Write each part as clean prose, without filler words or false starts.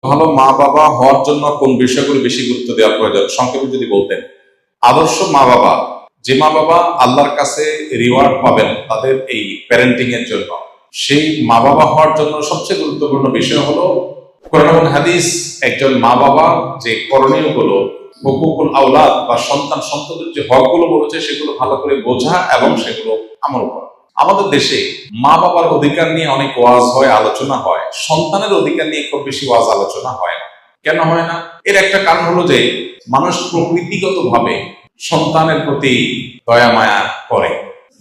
ভালো মা বাবা হওয়ার জন্য কোন বিষয়গুলো বেশি গুরুত্ব দেওয়া প্রয়োজন সংক্ষেপে যদি বলতেন। আদর্শ মা বাবা, যে মা বাবা আল্লাহর কাছে রিওয়ার্ড পাবেন তাদের এই প্যারেন্টিং এর জন্য, সেই মা বাবা হওয়ার জন্য সবচেয়ে গুরুত্বপূর্ণ বিষয় হলো কোরআন এবং হাদিস একজন মা বাবা যে করণীয় গুলো, হুকুকুল আওলাদ বা সন্তান সন্ততির যে হকগুলো বলেছে সেগুলো ভালো করে বোঝা এবং সেগুলো আমল করা। আমাদের দেশে মা বাবার অধিকার নিয়ে অনেক ওয়াজ হয়, আলোচনা হয়, সন্তানের অধিকার নিয়ে খুব বেশি ওয়াজ আলোচনা হয় না। কেন হয় না? এর একটা কারণ হলো যে মানুষ প্রকৃতিগত ভাবে সন্তানের প্রতি দয়া মায়া করে।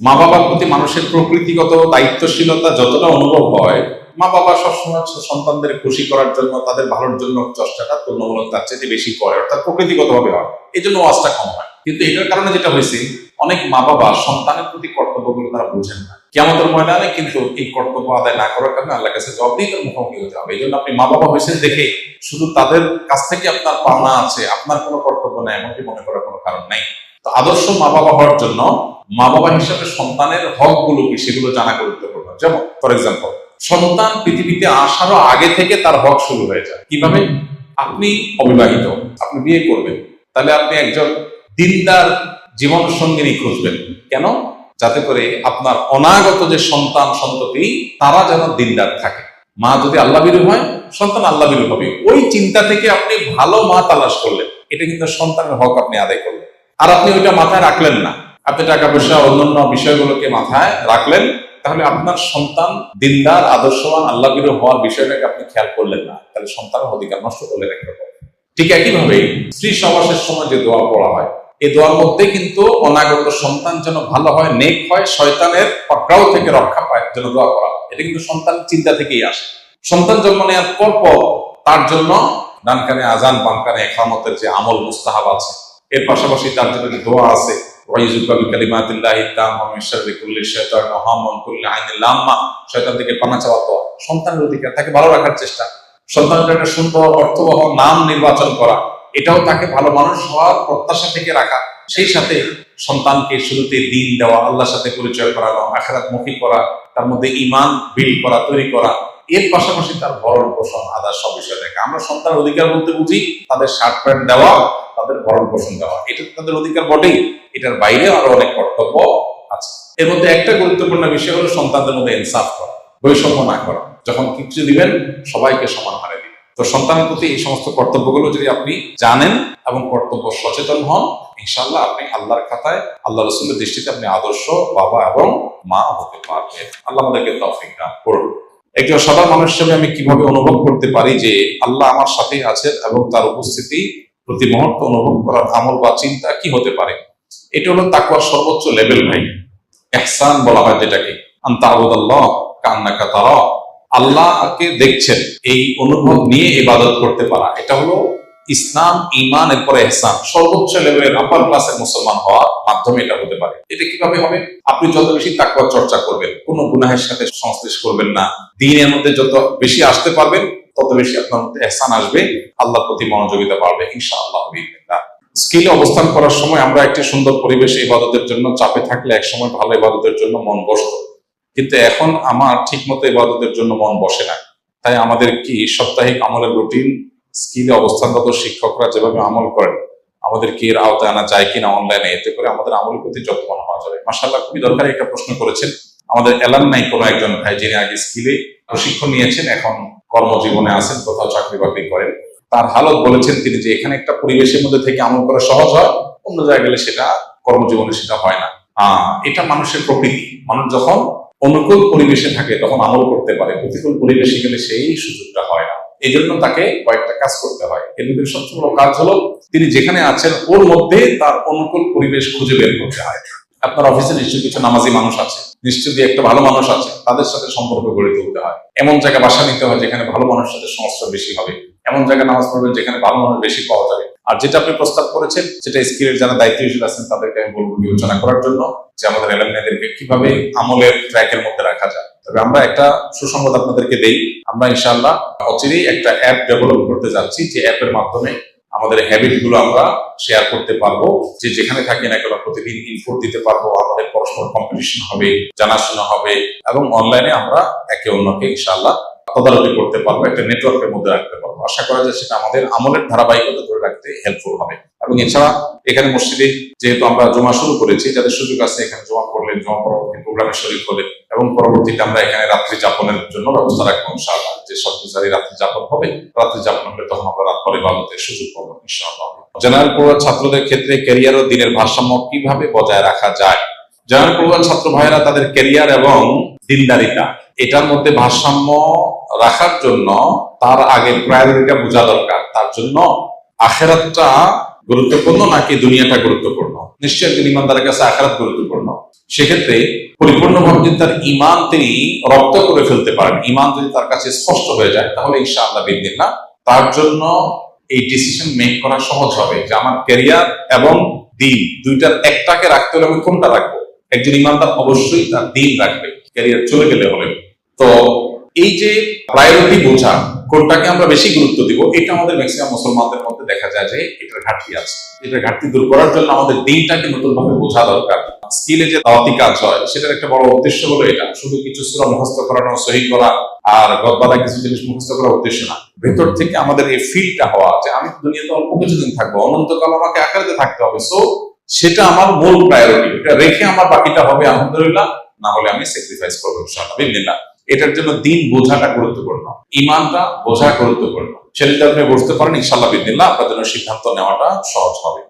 মা বাবার প্রতি মানুষের প্রকৃতিগত দায়িত্বশীলতা যতটা অনুভব হয়, মা বাবা সবসময় সন্তানদের খুশি করার জন্য, তাদের ভালোর জন্য চেষ্টাটা তুলনামূলক তার চেয়ে বেশি করে, অর্থাৎ প্রকৃতিগত ভাবে হয়। এই জন্য ওয়াজটা কম হয়। কিন্তু এটার কারণে যেটা হয়েছে, অনেক মা বাবা সন্তানের প্রতি কর্তব্যগুলো তারা বুঝেন না। কিয়ামতের ময়দানে কিন্তু এই কর্তব্য আদায় না করার কারণে আল্লাহর কাছে জবাবদিহিতার মুখোমুখি হতে হবে। এই জন্য আপনি মা বাবা হয়েছেন দেখে শুধু তাদের কাছ থেকে আপনার পাওনা আছে, আপনার কোনো কর্তব্য নেই এমনটি মনে করার কোনো কারণ নেই। তো আদর্শ মা বাবা হওয়ার জন্য মা বাবা হিসাবে সন্তানের হক গুলো কি সেগুলো জানা গুরুত্বপূর্ণ। যেমন ফর এক্সাম্পল, সন্তান পৃথিবীতে আসারও আগে থেকে তার হক শুরু হয়ে যায়। কিভাবে? আপনি অবিবাহিত, আপনি বিয়ে করবেন, তাহলে আপনি একজন দিনদার জীবন সঙ্গিনী খুঁজবেন। কেন? যাতে করে আপনার অনাগত যে সন্তান সন্ততি তারা যেন দিনদার থাকে। মা যদি আল্লাহভীরু হয়, সন্তান আল্লাহভীরু হবে। ওই চিন্তা থেকে আপনি ভালো মা তালাশ করলেন, এটা কিন্তু সন্তানের হক আপনি আদায় করলেন। আর আপনি ওইটা মাথায় রাখলেন না, আপনি টাকা পয়সা অন্যান্য বিষয়গুলোকে মাথায় রাখলেন, তাহলে আপনার সন্তান দিনদার আদর্শবান আল্লাহভীরু হওয়ার বিষয়টাকে আপনি খেয়াল করলেন না, তাহলে সন্তানের অধিকার নষ্ট করলেন একটা। ঠিক একইভাবে স্ত্রী সহবাসের সময় যে দোয়া পড়া হয়, এই দোয়ার মধ্যে কিন্তু অনাগত সন্তান যেন ভালো হয়, নেক হয়, শয়তানের পাকড়াও থেকে রক্ষা পায়, যেন দোয়া করা হয়। এটা কিন্তু সন্তান চিন্তা থেকেই আসে। সন্তান জন্ম নেওয়ার পর তার জন্য ডান কানে আজান, বাম কানে ইকামতের যে আমল মুস্তাহাব আছে, এর পাশাপাশি তার জন্য যে দোয়া আছে, শয়তান থেকে পানা চাওয়া দোয়া, সন্তানের অধিকার, তাকে ভালো রাখার চেষ্টা, সন্তানের একটা সুন্দর অর্থবহ নাম নির্বাচন করা, এটাও তাকে ভালো মানুষ হওয়ার প্রত্যাশা থেকে রাখা। সেই সাথে সন্তানকে শুরুতে দিন দেওয়া, আল্লাহর সাথে পরিচয় করানো, আখিরাত মুখী করা, তার মধ্যে ঈমান বিল্ড করা, তৈরি করা, এর পাশাপাশি তার ভরণ পোষণ আদার সব বিষয় দেখা। আমরা সন্তানের অধিকার বলতে বুঝি তাদের শার্ট প্যান্ট দেওয়া, তাদের ভরণ পোষণ দেওয়া, এটা তাদের অধিকার বটেই। এটার বাইরে আরো অনেক কর্তব্য আছে। এর মধ্যে একটা গুরুত্বপূর্ণ বিষয় হলো সন্তানদের মধ্যে ইনসাফ করা, বৈষম্য না করা। যখন কিছু দিবেন সবাইকে সমান হারে দিবেন। তো সন্তানের প্রতি এই সমস্ত কর্তব্যগুলো যদি আপনি জানেন এবং কর্তব্য সচেতন হন, ইনশাআল্লাহ আপনি আল্লাহর খাতায়, আল্লাহ রাসূলের দৃষ্টিতে আপনি আদর্শ বাবা এবং মা হতে পারবেন। আল্লাহ আমাদেরকে তৌফিক দান করুন। একজন সাধারণ মানুষ হিসেবে আমি কিভাবে অনুভব করতে পারি যে আল্লাহ আমার সাথেই আছেন এবং তার উপস্থিতি প্রতি মুহূর্তে অনুভব করার আমল বা চিন্তা কি হতে পারে? এটা হলো তাকওয়ার সর্বোচ্চ লেভেল ভাই। ইহসান বলা হয় যেটাকে, আনতা আবুদাল্লাহ কান্নাকা তারা, আল্লাহকে দেখছেন এই অনুভব নিয়ে ইবাদত করতে পারা, এটা হলো ইসলাম, ঈমান, এরপরে ইহসান, সর্বোচ্চ লেভেলের আপার ক্লাসের মুসলমান হওয়ার মাধ্যমে এটা হতে পারে। এটা কিভাবে হবে? আপনি যত বেশি তাকওয়ার চর্চা করবেন, কোনো গুনাহের সাথে সংশ্লেষ করবেন না, দ্বীনের মধ্যে যত বেশি আসতে পারবেন, তত বেশি আপনার মধ্যে ইহসান আসবে, আল্লাহর প্রতি মনোযোগিতা বাড়বে ইনশাআল্লাহ বিইذنিল্লাহ। স্কিলে অবস্থান করার সময় আমরা একটি সুন্দর পরিবেশে ইবাদতের জন্য চাপে থাকলে একসময় ভালো ইবাদতের জন্য মন বসত, কিন্তু এখন আমার ঠিক মতো ইবাদতের জন্য মন বসে না। তাই আমাদের কি সাপ্তাহিক আমলের রুটিন, স্কিলে অবস্থানরত শিক্ষকরা যেভাবে আমল করেন, আমাদের কি এর আওতায় আনা যায় কিনা অনলাইনে, এতে করে আমাদের আমলের প্রতি যত্নবান হওয়া যাবে। মাশাআল্লাহ, খুবই দরকারি একটা প্রশ্ন করেছেন আমাদের এলামনাই কোনো একজন ভাই, যিনি আগে স্কিলে প্রশিক্ষণ নিয়েছেন, এখন কর্মজীবনে আছেন, কোথাও চাকরি বাকরি করেন। তার হালত বলেছেন তিনি যে এখানে একটা পরিবেশের মধ্যে থেকে আমল করা সহজ হয়, অন্য জায়গায় গেলে সেটা কর্মজীবনে সেটা হয় না। এটা মানুষের প্রকৃতি। মানুষ যখন অনুকূল পরিবেশে থাকে তখন আমল করতে পারে, প্রতিকূল পরিবেশে গেলে সেই সুযোগটা হয় না। এই জন্য তাকে কয়েকটা কাজ করতে হয়। এর মধ্যে সবচেয়ে বড় কাজ হলো তিনি যেখানে আছেন ওর মধ্যে তার অনুকূল পরিবেশ খুঁজে বের করতে হয়। আপনার অফিসে নিশ্চয়ই কিছু নামাজি মানুষ আছে, নিশ্চয়ই একটা ভালো মানুষ আছে, তাদের সাথে সম্পর্ক গড়ে তুলতে হয়। এমন জায়গায় বাসা নিতে হয় যেখানে ভালো মানুষের সাথে সংস্রব বেশি হবে, এমন জায়গায় নামাজ পড়বেন যেখানে ভালো মানুষ বেশি পাওয়া যাবে। আর যেটা আপনি প্রস্তাব করেছেন সেটা স্কিলের যারা দায়িত্বশীল আছেন তাদেরকে আমি বলবো বিবেচনা করার জন্য, যে আমাদের এলামনাইদেরকে কিভাবে আমলের ট্র্যাকের মধ্যে রাখা যায়। তবে আমরা একটা সুসংবাদ আপনাদেরকে দেই, আমরা ইনশাআল্লাহ অচিরেই একটা অ্যাপ ডেভেলপ করতে যাচ্ছি, যে অ্যাপের মাধ্যমে আমাদের হ্যাবিট গুলো আমরা শেয়ার করতে পারবো। যে যেখানে থাকি না কেন প্রতিদিন ইনপুট দিতে পারবো, আমাদের পরস্পর কম্পিটিশন হবে, জানাশোনা হবে, এবং অনলাইনে আমরা একে অন্যকে ইনশাআল্লাহ তদারকি করতে পারবো, একটা নেটওয়ার্কের মধ্যে রাখতে পারবো। পারবো। আশা করা যায় সেটা আমাদের আমলের ধারাবাহিকতা ধরে রাখতে হেল্পফুল হবে। এবং এছাড়া এখানে মসজিদে যেহেতু আমরা জমা শুরু করেছি, যাদের সুযোগ আছে এখানে জমা করলেন, জমা পরবর্তী প্রোগ্রামে শরীর হলেন, এবং পরবর্তীতে আমরা এখানে রাত্রি যাপনের জন্য ব্যবস্থা রাখবো ইনশাআল্লাহ। যে সব গুজারি রাত্রি যাপন হবে, রাত্রি যাপন হলে তখন আমরা রাত পরে ইবাদতের সুযোগ পাবো ইনশাআল্লাহ। জেনারেল পড়ুয়া ছাত্রদের ক্ষেত্রে ক্যারিয়ার ও দিনের ভারসাম্য কিভাবে বজায় রাখা যায়? জেনারেল পড়ুয়া ছাত্র ভাইয়েরা তাদের ক্যারিয়ার এবং দিনদারিতা এটার মধ্যে ভারসাম্য রাখার জন্য তার আগে প্রায়োরিটিটা বোঝা দরকার। তার জন্য আখেরাতটা গুরুত্বপূর্ণ নাকি দুনিয়াটা গুরুত্বপূর্ণ? নিশ্চয়ই একজন ইমানদারের কাছে আখেরাত গুরুত্বপূর্ণ। সেক্ষেত্রে পরিপূর্ণভাবে যদি তার ঈমান তিনি রপ্ত করে ফেলতে পারেন, ঈমান যদি তার কাছে স্পষ্ট হয়ে যায়, তাহলে ইনশাআল্লাহ বিদিনিল্লাহ তার জন্য এই ডিসিশন মেক করা সহজ হবে যে আমার ক্যারিয়ার এবং দিন দুইটার একটাকে রাখতে হলে আমি কোনটা রাখবো। একজন ইমানদার অবশ্যই তার দিন রাখবে, ক্যারিয়ার চলে গেলে হবে। তো এই যে প্রায়োরিটি বোঝা, কোনটাকে আমরা বেশি গুরুত্ব দিব, এটা আমাদের ম্যাক্সিমাম মুসলমানদের মধ্যে দেখা যায় যে এটার ঘাটতি আছে। এটার ঘাটতি দূর করার জন্য আমাদের দিনটাকে নতুন ভাবে বোঝা দরকার। স্কিলে যে দাওয়াতি কাজ হয় সেটার একটা বড় উদ্দেশ্য হলো এটা, শুধু কিছু সূরা মুখস্থ করানো, সহি করা আর গদবাদা কিছু জিনিস মুখস্থ করার উদ্দেশ্য না। ভেতর থেকে আমাদের এই ফিলটা হওয়া যে আমি দুনিয়াতে অল্প কিছুদিন থাকবো, অনন্তকাল আমাকে আখেরাতে থাকতে হবে, সো সেটা আমার মূল প্রায়োরিটি। এটা রেখে আমার বাকিটা হবে আলহামদুলিল্লাহ, না হলে আমি স্যাক্রিফাইস করবো ইনশাআল্লাহ বিদিনিল্লাহ। এটার জন্য দিন বোঝাটা গুরুত্বপূর্ণ, ঈমানটা বোঝা গুরুত্বপূর্ণ। সেটা আপনি বুঝতে পারেন ইনশাআল্লাহ বিদিনিল্লাহ আপনার জন্য সিদ্ধান্ত নেওয়াটা সহজ হবে।